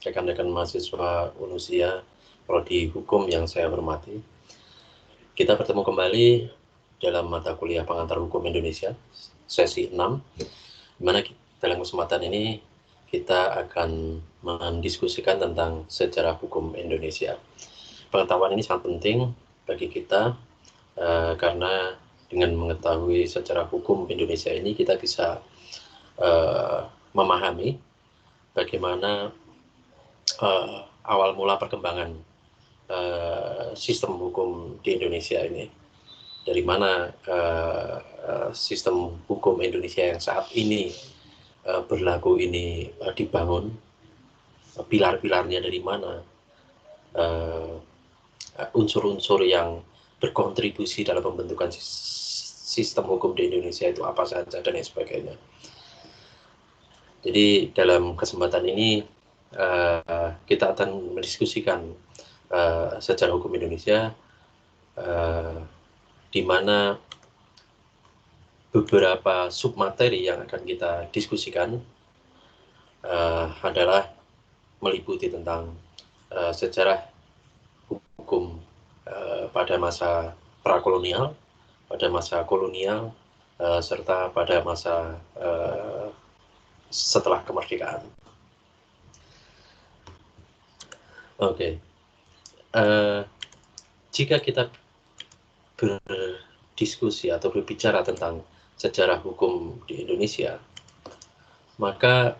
rekan-rekan mahasiswa Unusia, Prodi Hukum yang saya hormati. Kita bertemu kembali dalam mata kuliah pengantar hukum Indonesia, sesi 6, di mana dalam kesempatan ini kita akan mendiskusikan tentang sejarah hukum Indonesia. Pengetahuan ini sangat penting bagi kita karena dengan mengetahui sejarah hukum Indonesia ini kita bisa memahami bagaimana awal mula perkembangan sistem hukum di Indonesia ini. Dari mana sistem hukum Indonesia yang saat ini berlaku ini dibangun, pilar-pilarnya dari mana, unsur-unsur yang berkontribusi dalam pembentukan sistem hukum di Indonesia itu apa saja dan lain sebagainya. Jadi dalam kesempatan ini kita akan mendiskusikan sejarah hukum Indonesia, di mana beberapa submateri yang akan kita diskusikan adalah meliputi tentang sejarah hukum pada masa prakolonial, pada masa kolonial, serta pada masa setelah kemerdekaan. Oke. Jika kita berdiskusi atau berbicara tentang sejarah hukum di Indonesia, maka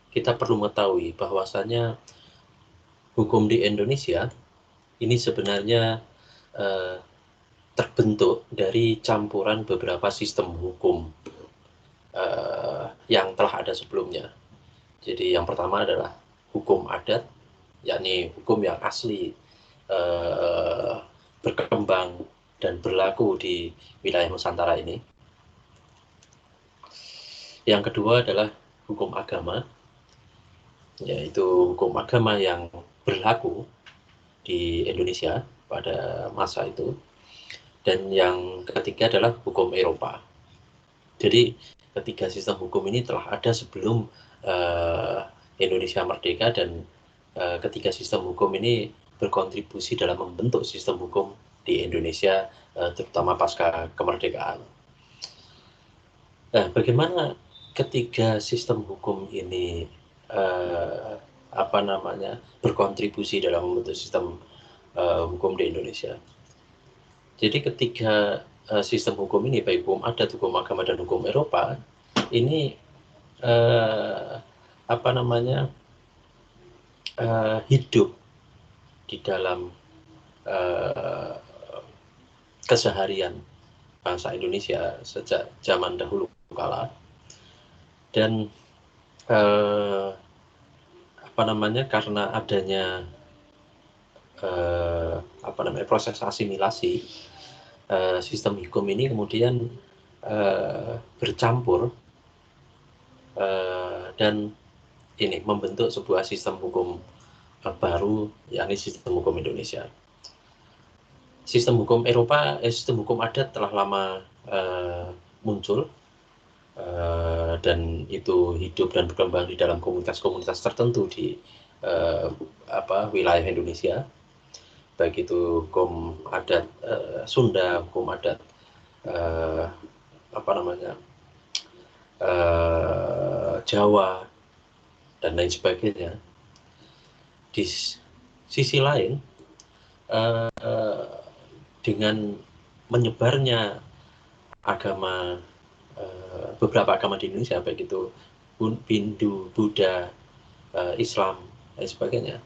kita perlu mengetahui bahwasannya hukum di Indonesia ini sebenarnya terbentuk dari campuran beberapa sistem hukum yang telah ada sebelumnya. Jadi yang pertama adalah hukum adat, yakni hukum yang asli berkembang dan berlaku di wilayah Nusantara ini. Yang kedua adalah hukum agama, yaitu hukum agama yang berlaku di Indonesia pada masa itu. Dan yang ketiga adalah hukum Eropa. Jadi ketiga sistem hukum ini telah ada sebelum Indonesia merdeka, dan ketiga sistem hukum ini berkontribusi dalam membentuk sistem hukum di Indonesia, terutama pasca kemerdekaan. Nah, bagaimana ketiga sistem hukum ini berkontribusi dalam membentuk sistem hukum di Indonesia? Jadi ketiga sistem hukum ini, baik hukum adat, hukum agama, dan hukum Eropa, ini hidup di dalam keseharian bangsa Indonesia sejak zaman dahulu kala. Dan karena adanya proses asimilasi, sistem hukum ini kemudian bercampur dan ini membentuk sebuah sistem hukum baru, yakni sistem hukum Indonesia. Sistem hukum Eropa, sistem hukum adat telah lama muncul dan itu hidup dan berkembang di dalam komunitas-komunitas tertentu di wilayah Indonesia, baik itu hukum adat Sunda, hukum adat Jawa, dan lain sebagainya. Di sisi lain, dengan menyebarnya agama, beberapa agama di Indonesia, baik itu Hindu, Buddha, Islam, dan sebagainya,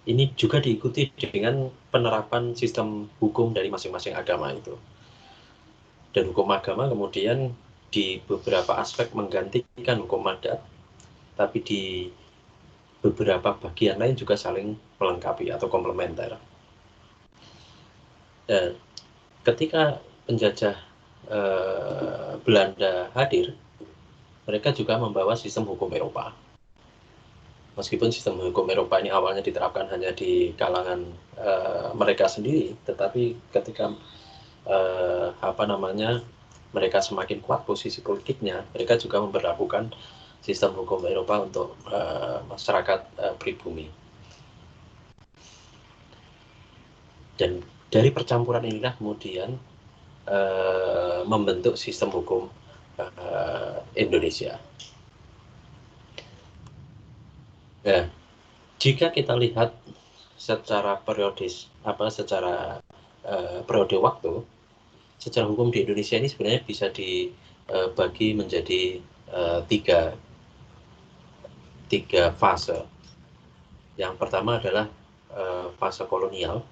ini juga diikuti dengan penerapan sistem hukum dari masing-masing agama itu. Dan hukum agama kemudian di beberapa aspek menggantikan hukum adat, tapi di beberapa bagian lain juga saling melengkapi atau komplementer. Dan ketika penjajah Belanda hadir, mereka juga membawa sistem hukum Eropa. Meskipun sistem hukum Eropa ini awalnya diterapkan hanya di kalangan mereka sendiri, tetapi ketika mereka semakin kuat posisi politiknya, mereka juga memperlakukan sistem hukum Eropa untuk masyarakat pribumi. Dan dari percampuran inilah kemudian membentuk sistem hukum Indonesia. Nah, jika kita lihat secara periodis, secara periode waktu, secara hukum di Indonesia ini sebenarnya bisa dibagi menjadi tiga fase. Yang pertama adalah fase kolonial,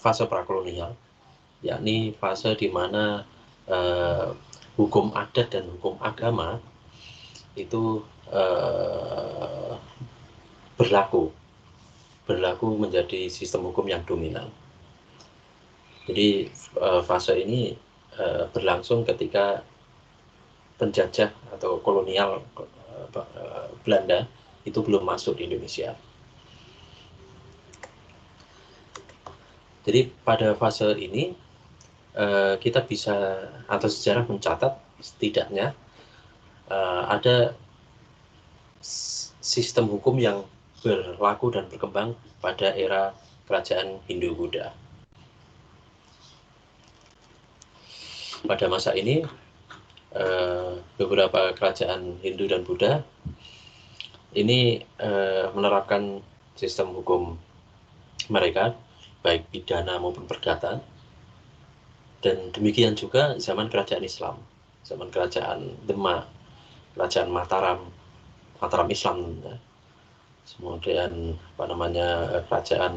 fase prakolonial, yakni fase di mana hukum adat dan hukum agama itu berlaku menjadi sistem hukum yang dominan. Jadi fase ini berlangsung ketika penjajah atau kolonial Belanda itu belum masuk di Indonesia. Jadi pada fase ini kita bisa, atau sejarah mencatat setidaknya ada sistem hukum yang berlaku dan berkembang pada era kerajaan Hindu-Buddha. Pada masa ini beberapa kerajaan Hindu dan Buddha ini menerapkan sistem hukum mereka, baik pidana maupun perdata. Dan demikian juga zaman kerajaan Islam, zaman kerajaan Demak, kerajaan Mataram Islam, kemudian kerajaan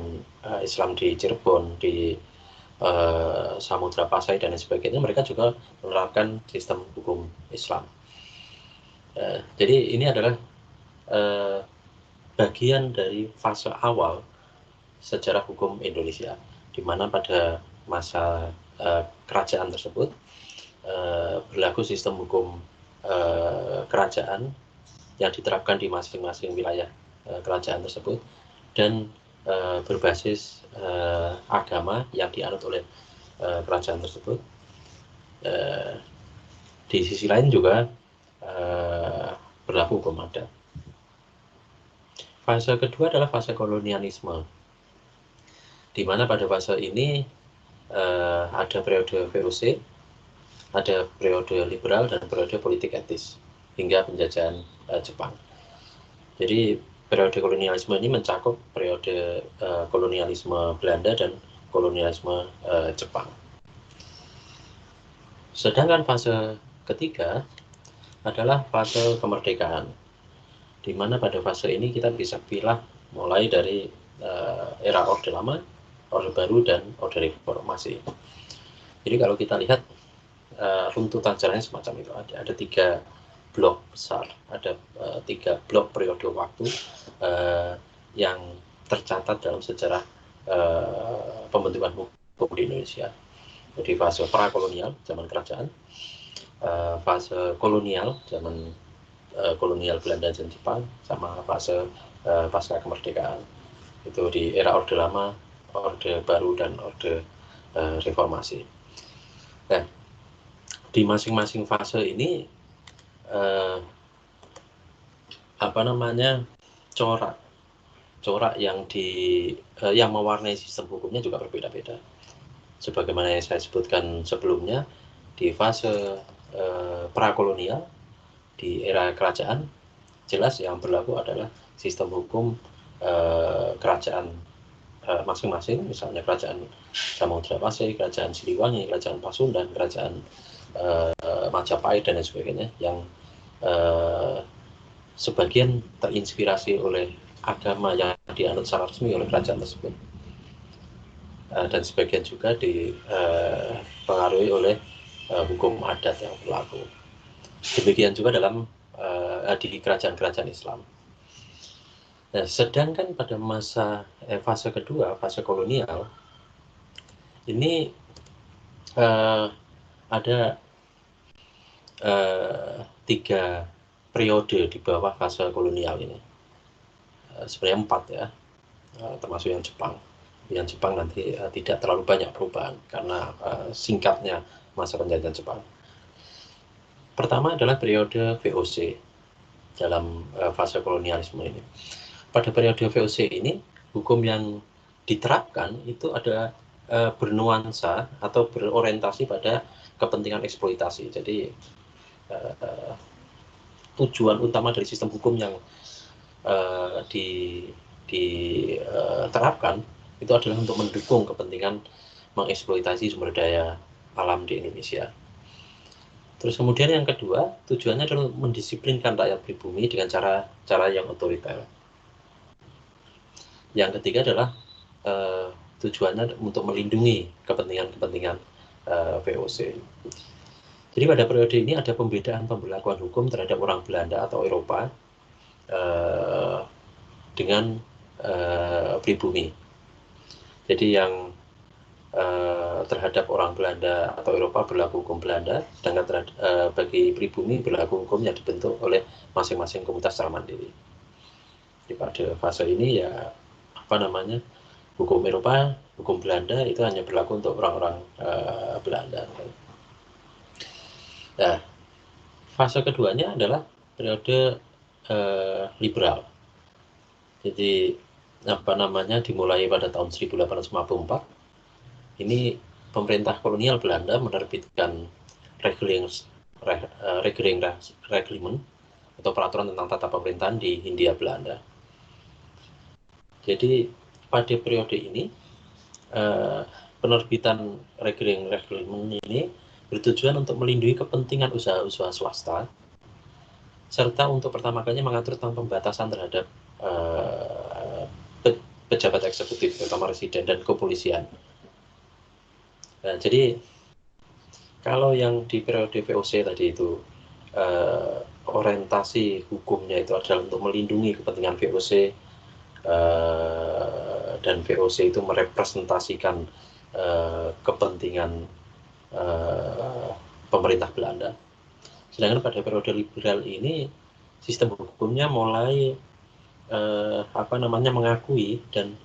Islam di Cirebon, di Samudra Pasai dan sebagainya, mereka juga menerapkan sistem hukum Islam. Jadi ini adalah bagian dari fase awal sejarah hukum Indonesia, di mana pada masa kerajaan tersebut berlaku sistem hukum kerajaan yang diterapkan di masing-masing wilayah kerajaan tersebut, dan berbasis agama yang dianut oleh kerajaan tersebut. Di sisi lain juga berlaku hukum adat. Fase kedua adalah fase kolonialisme, di mana pada fase ini ada periode VOC, ada periode liberal, dan periode politik etis hingga penjajahan Jepang. Jadi periode kolonialisme ini mencakup periode kolonialisme Belanda dan kolonialisme Jepang. Sedangkan fase ketiga adalah fase kemerdekaan, di mana pada fase ini kita bisa pilih mulai dari era Orde Lama, Orde Baru, dan Orde Reformasi. Jadi kalau kita lihat runtutan sejarahnya semacam itu, ada 3 blok besar, ada 3 blok periode waktu yang tercatat dalam sejarah pembentukan hukum di Indonesia. Jadi fase prakolonial, zaman kerajaan, fase kolonial, zaman kolonial Belanda dan Jepang, sama fase pasca kemerdekaan, itu di era Orde Lama, Orde Baru, dan Orde Reformasi. Nah, di masing-masing fase ini corak yang mewarnai sistem hukumnya juga berbeda-beda. Sebagaimana yang saya sebutkan sebelumnya, di fase prakolonial, di era kerajaan, jelas yang berlaku adalah sistem hukum kerajaan masing-masing, misalnya kerajaan Samudra Pasai, kerajaan Siliwangi, kerajaan Pasundan, kerajaan Majapahit, dan lain sebagainya, yang sebagian terinspirasi oleh agama yang dianut secara resmi oleh kerajaan tersebut, dan sebagian juga dipengaruhi oleh hukum adat yang berlaku. Demikian juga dalam di kerajaan-kerajaan Islam. Nah, sedangkan pada fase kedua, fase kolonial, ini ada 3 periode di bawah fase kolonial ini. Sebenarnya 4 ya, termasuk yang Jepang. Yang Jepang nanti tidak terlalu banyak perubahan karena singkatnya masa penjajahan Jepang. Pertama adalah periode VOC, dalam fase kolonialisme ini. Pada periode VOC ini, hukum yang diterapkan itu ada bernuansa atau berorientasi pada kepentingan eksploitasi. Jadi tujuan utama dari sistem hukum yang diterapkan itu adalah untuk mendukung kepentingan mengeksploitasi sumber daya alam di Indonesia. Terus kemudian yang kedua, tujuannya adalah mendisiplinkan rakyat pribumi dengan cara yang otoriter. Yang ketiga adalah tujuannya untuk melindungi kepentingan-kepentingan VOC. Jadi pada periode ini ada pembedaan pemberlakuan hukum terhadap orang Belanda atau Eropa dengan pribumi. Jadi yang terhadap orang Belanda atau Eropa berlaku hukum Belanda, sedangkan bagi pribumi berlaku hukum yang dibentuk oleh masing-masing komunitas secara mandiri. Di pada fase ini ya hukum Eropa, hukum Belanda itu hanya berlaku untuk orang-orang Belanda. Nah, fase keduanya adalah periode liberal. Jadi dimulai pada tahun 1854. Ini pemerintah kolonial Belanda menerbitkan Reglement atau peraturan tentang tata pemerintahan di Hindia Belanda. Jadi pada periode ini penerbitan Reglement ini bertujuan untuk melindungi kepentingan usaha-usaha swasta serta untuk pertama kalinya mengatur tentang pembatasan terhadap pejabat eksekutif terutama residen dan kepolisian. Nah, jadi kalau yang di periode VOC tadi itu orientasi hukumnya itu adalah untuk melindungi kepentingan VOC dan VOC itu merepresentasikan kepentingan pemerintah Belanda. Sedangkan pada periode liberal ini sistem hukumnya mulai mengakui dan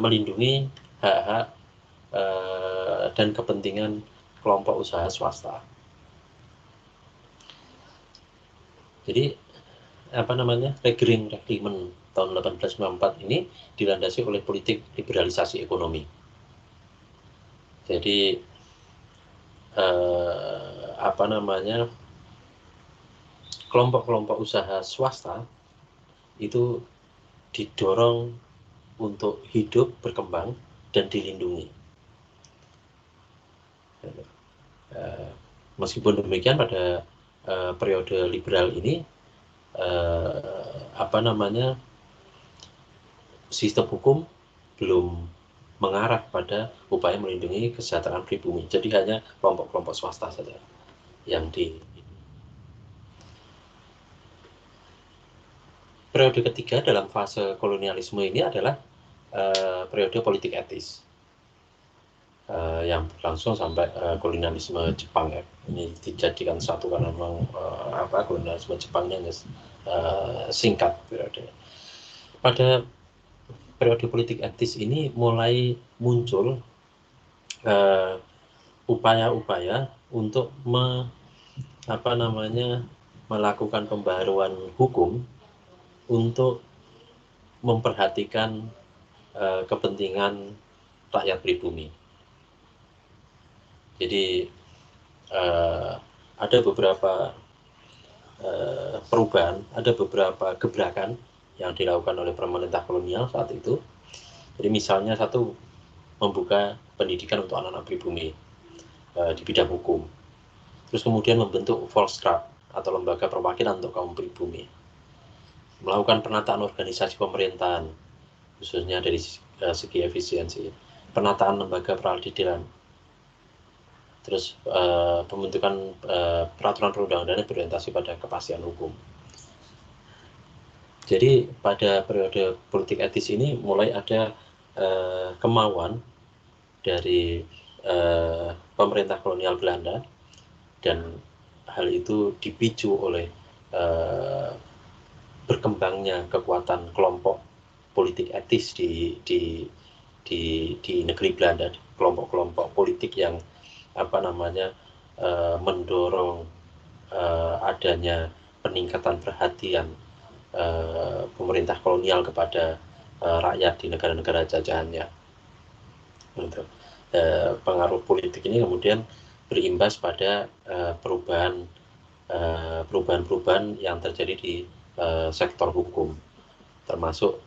melindungi hak-hak dan kepentingan kelompok usaha swasta. Jadi Reglement tahun 1894 ini dilandasi oleh politik liberalisasi ekonomi. Jadi kelompok-kelompok usaha swasta itu didorong untuk hidup, berkembang, dan dilindungi. Meskipun demikian pada periode liberal ini sistem hukum belum mengarah pada upaya melindungi kesejahteraan pribumi. Jadi hanya kelompok-kelompok swasta saja yang periode ketiga dalam fase kolonialisme ini adalah periode politik etis yang berlangsung sampai kolonialisme Jepang ya. Ini dijadikan satu karena memang kolonialisme Jepangnya singkat periode. Pada periode politik etis ini mulai muncul upaya-upaya untuk melakukan pembaharuan hukum untuk memperhatikan kepentingan rakyat pribumi. Jadi ada beberapa perubahan, ada beberapa gebrakan yang dilakukan oleh pemerintah kolonial saat itu. Jadi misalnya satu, membuka pendidikan untuk anak-anak pribumi di bidang hukum. Terus kemudian membentuk Volksraad atau lembaga perwakilan untuk kaum pribumi. Melakukan penataan organisasi pemerintahan, khususnya dari segi efisiensi. Penataan lembaga peradilan. Terus pembentukan peraturan perundang-undangan berorientasi pada kepastian hukum. Jadi pada periode politik etis ini mulai ada kemauan dari pemerintah kolonial Belanda, dan hal itu dipicu oleh berkembangnya kekuatan kelompok politik etis di negeri Belanda, kelompok-kelompok politik yang mendorong adanya peningkatan perhatian pemerintah kolonial kepada rakyat di negara-negara jajahannya. Gitu. Pengaruh politik ini kemudian berimbas pada perubahan-perubahan yang terjadi di sektor hukum, termasuk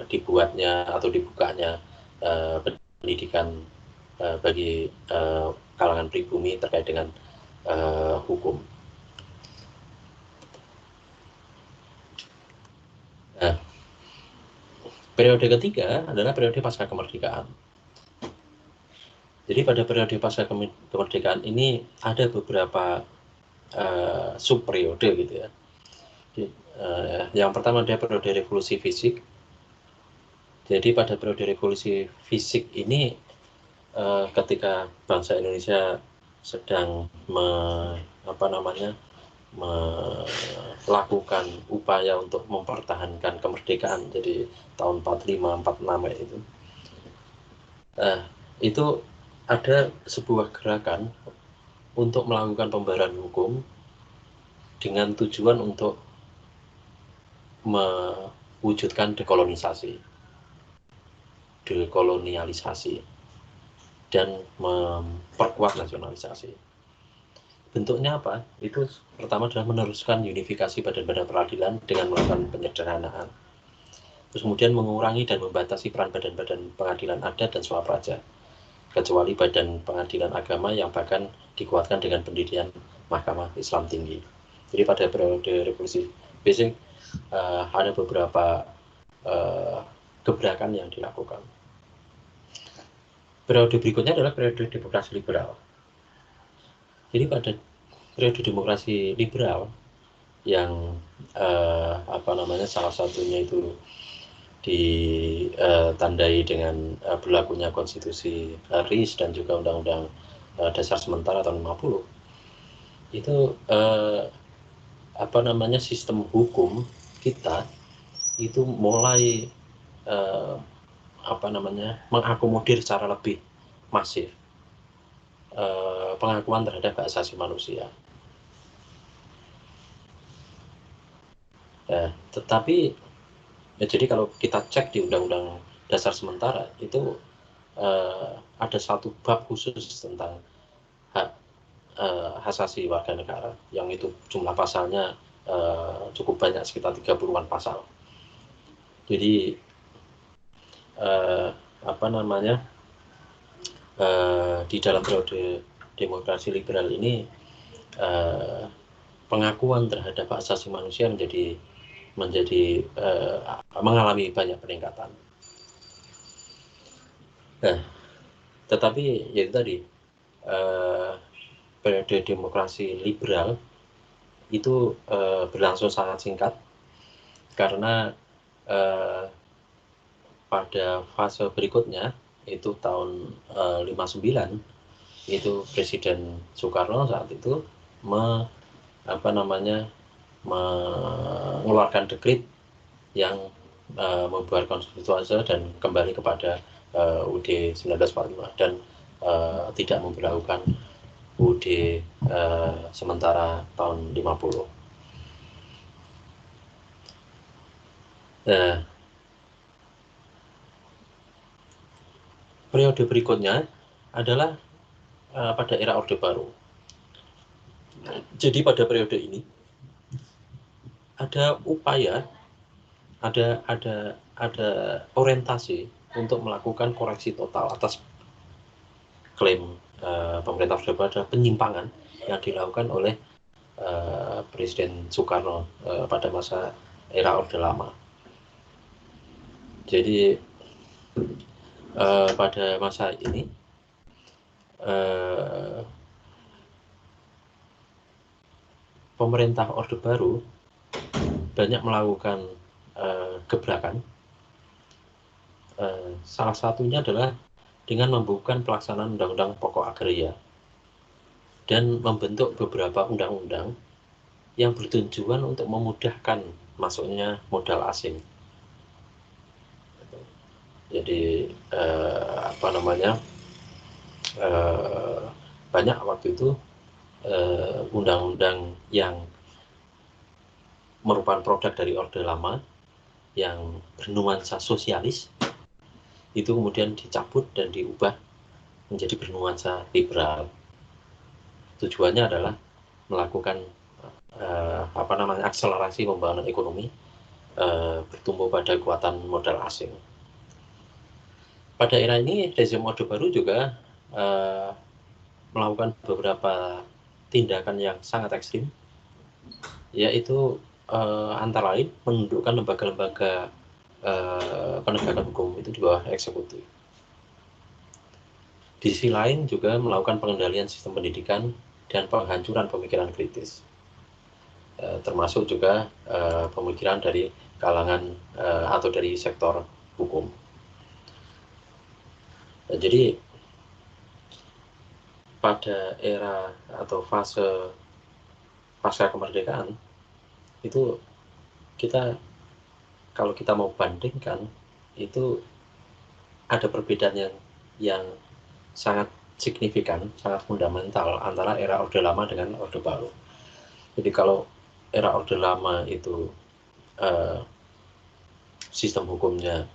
dibuatnya atau dibukanya pendidikan bagi kalangan pribumi terkait dengan hukum. Nah, periode ketiga adalah periode pasca kemerdekaan. Jadi pada periode pasca kemerdekaan ini ada beberapa sub periode gitu ya. Yang pertama ada periode revolusi fisik. Jadi pada periode revolusi fisik ini ketika bangsa Indonesia sedang melakukan upaya untuk mempertahankan kemerdekaan, jadi tahun 45 46 itu ada sebuah gerakan untuk melakukan pembaharuan hukum dengan tujuan untuk mewujudkan dekolonialisasi dan memperkuat nasionalisasi. Bentuknya apa? Itu pertama adalah meneruskan unifikasi badan-badan peradilan dengan melakukan penyederhanaan. Terus kemudian mengurangi dan membatasi peran badan-badan pengadilan adat dan swapraja, kecuali badan pengadilan agama yang bahkan dikuatkan dengan pendirian Mahkamah Islam Tinggi. Jadi pada periode revolusi basic ada beberapa gebrakan yang dilakukan. Periode berikutnya adalah periode demokrasi liberal. Jadi pada periode demokrasi liberal yang salah satunya itu ditandai dengan berlakunya konstitusi RIS dan juga undang-undang dasar sementara tahun 50, itu sistem hukum kita itu mulai mengakomodir secara lebih masif pengakuan terhadap hak asasi manusia. Tetapi jadi kalau kita cek di Undang-Undang Dasar Sementara itu ada satu bab khusus tentang hak asasi warga negara, yang itu jumlah pasalnya cukup banyak, sekitar 30-an pasal. Jadi di dalam periode demokrasi liberal ini pengakuan terhadap hak asasi manusia menjadi mengalami banyak peningkatan. Nah, tetapi yaitu tadi periode demokrasi liberal itu berlangsung sangat singkat karena pada fase berikutnya itu tahun 59 itu Presiden Soekarno saat itu mengeluarkan dekret yang membuat konstitusi dan kembali kepada UUD 1945 dan tidak memberlakukan UUD sementara tahun 50. Periode berikutnya adalah pada era Orde Baru. Jadi pada periode ini ada upaya, ada orientasi untuk melakukan koreksi total atas klaim pemerintah Orde Baru, ada penyimpangan yang dilakukan oleh Presiden Soekarno pada masa era Orde Lama. Jadi pada masa ini pemerintah Orde Baru banyak melakukan gebrakan. Salah satunya adalah dengan membuka pelaksanaan Undang-Undang Pokok Agraria dan membentuk beberapa undang-undang yang bertujuan untuk memudahkan masuknya modal asing. Jadi banyak waktu itu undang-undang yang merupakan produk dari Orde Lama yang bernuansa sosialis, itu kemudian dicabut dan diubah menjadi bernuansa liberal. Tujuannya adalah melakukan akselerasi pembangunan ekonomi bertumbuh pada kekuatan modal asing. Pada era ini rezim Orde Baru juga melakukan beberapa tindakan yang sangat ekstrim, yaitu antara lain menundukkan lembaga-lembaga penegakan hukum itu di bawah eksekutif. Di sisi lain juga melakukan pengendalian sistem pendidikan dan penghancuran pemikiran kritis, termasuk juga pemikiran dari kalangan atau dari sektor hukum. Jadi pada era atau fase pasca kemerdekaan itu kita, kalau kita mau bandingkan, itu ada perbedaan yang sangat signifikan, sangat fundamental antara era Orde Lama dengan Orde Baru. Jadi kalau era Orde Lama itu sistem hukumnya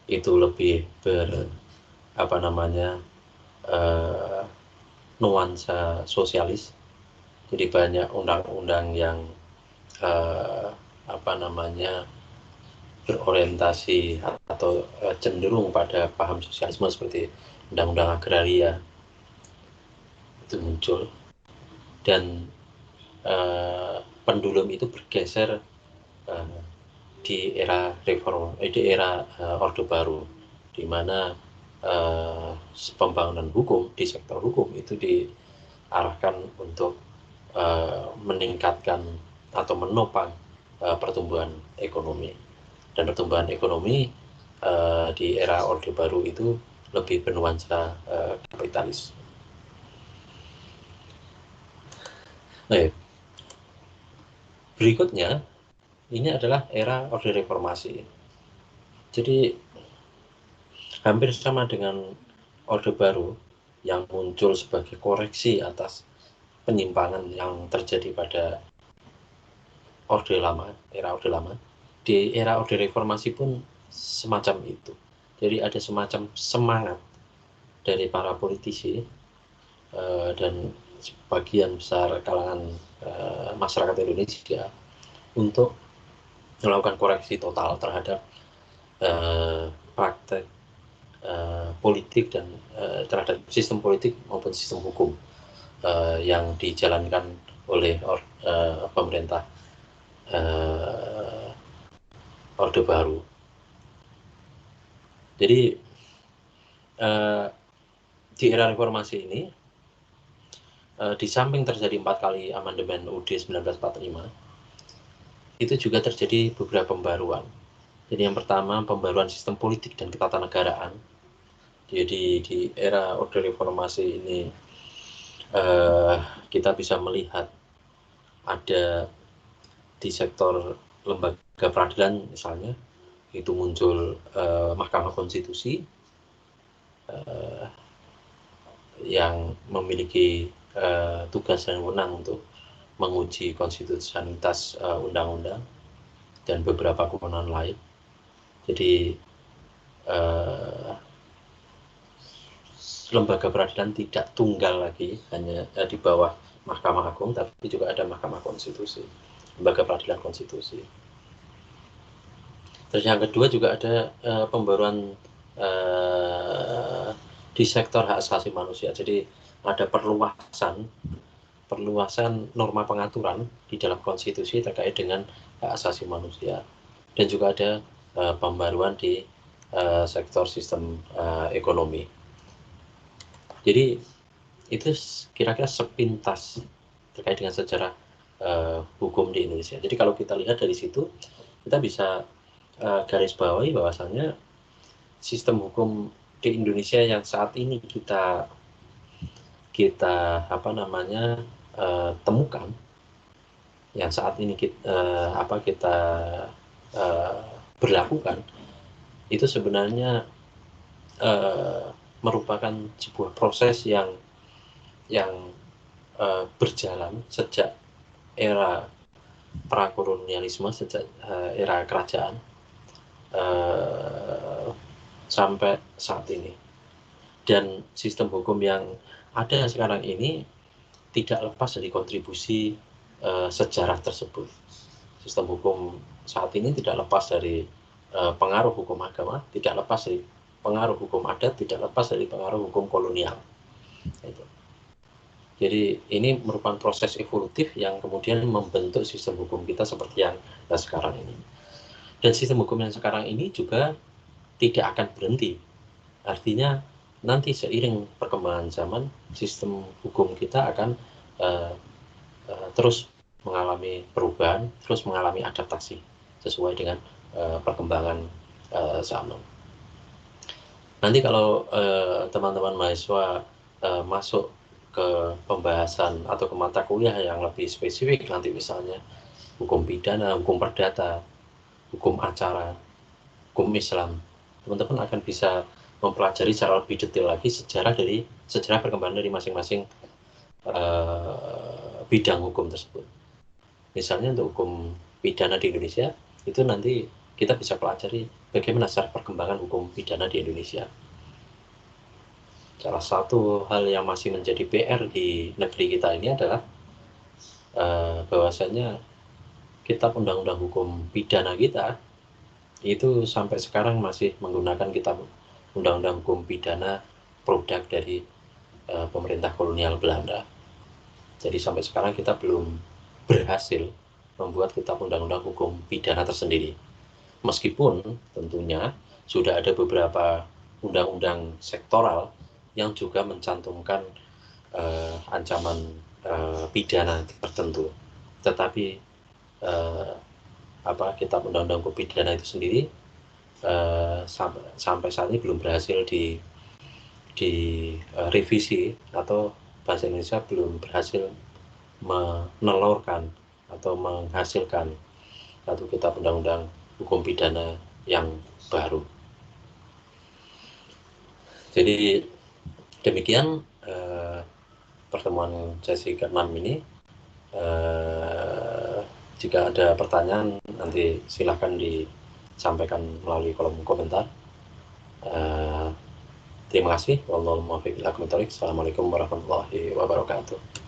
itu lebih nuansa sosialis, jadi banyak undang-undang yang berorientasi atau cenderung pada paham sosialisme seperti undang-undang agraria itu muncul, dan pendulum itu bergeser di era Orde Baru, di mana pembangunan hukum di sektor hukum itu diarahkan untuk meningkatkan atau menopang pertumbuhan ekonomi. Dan pertumbuhan ekonomi di era Orde Baru itu lebih bernuansa kapitalis. Berikutnya ini adalah era Orde Reformasi. Jadi hampir sama dengan Orde Baru yang muncul sebagai koreksi atas penyimpangan yang terjadi pada Orde Lama, era Orde Lama. Di era Orde Reformasi pun semacam itu. Jadi ada semacam semangat dari para politisi dan sebagian besar kalangan masyarakat Indonesia untuk melakukan koreksi total terhadap praktek politik dan terhadap sistem politik maupun sistem hukum yang dijalankan oleh pemerintah Orde Baru. Jadi di era reformasi ini, di samping terjadi 4 kali amandemen UUD 1945, itu juga terjadi beberapa pembaruan. Jadi yang pertama, pembaruan sistem politik dan ketatanegaraan. Jadi di era Orde Reformasi ini kita bisa melihat ada di sektor lembaga peradilan misalnya, itu muncul Mahkamah Konstitusi yang memiliki tugas dan wewenang untuk menguji konstitusionalitas undang-undang dan beberapa kewenangan lain. Jadi lembaga peradilan tidak tunggal lagi hanya di bawah Mahkamah Agung, tapi juga ada Mahkamah Konstitusi, lembaga peradilan konstitusi. Terus yang kedua juga ada pembaruan di sektor hak asasi manusia. Jadi ada perluasan norma pengaturan di dalam konstitusi terkait dengan hak asasi manusia, dan juga ada pembaruan di sektor sistem ekonomi. Jadi itu kira-kira sepintas terkait dengan sejarah hukum di Indonesia. Jadi kalau kita lihat dari situ, kita bisa garis bawahi bahwasannya sistem hukum di Indonesia yang saat ini kita temukan, yang saat ini kita berlakukan, itu sebenarnya merupakan sebuah proses yang berjalan sejak era prakolonialisme sejak era kerajaan sampai saat ini. Dan sistem hukum yang ada sekarang ini tidak lepas dari kontribusi sejarah tersebut. Sistem hukum saat ini tidak lepas dari pengaruh hukum agama, tidak lepas dari pengaruh hukum adat, tidak lepas dari pengaruh hukum kolonial. Itu. Jadi ini merupakan proses evolutif yang kemudian membentuk sistem hukum kita seperti yang sekarang ini. Dan sistem hukum yang sekarang ini juga tidak akan berhenti. Artinya nanti seiring perkembangan zaman, sistem hukum kita akan terus mengalami perubahan, terus mengalami adaptasi sesuai dengan perkembangan zaman. Nanti kalau teman-teman mahasiswa masuk ke pembahasan atau ke mata kuliah yang lebih spesifik, nanti misalnya hukum pidana, hukum perdata, hukum acara, hukum Islam, teman-teman akan bisa mempelajari secara lebih detail lagi sejarah perkembangan dari masing-masing bidang hukum tersebut. Misalnya untuk hukum pidana di Indonesia, itu nanti kita bisa pelajari bagaimana secara perkembangan hukum pidana di Indonesia. Salah satu hal yang masih menjadi PR di negeri kita ini adalah bahwasanya kitab undang-undang hukum pidana kita itu sampai sekarang masih menggunakan kitab undang-undang hukum pidana produk dari pemerintah kolonial Belanda. Jadi sampai sekarang kita belum berhasil membuat kitab undang-undang hukum pidana tersendiri. Meskipun tentunya sudah ada beberapa undang-undang sektoral yang juga mencantumkan ancaman pidana tertentu, tetapi kitab undang-undang hukum pidana itu sendiri sampai saat ini belum berhasil direvisi atau bahasa Indonesia belum berhasil menelurkan atau menghasilkan satu kitab undang-undang hukum pidana yang baru. Jadi demikian pertemuan sesi ke-6 ini. Jika ada pertanyaan nanti silahkan disampaikan melalui kolom komentar. Terima kasih. Wassalamualaikum warahmatullahi wabarakatuh.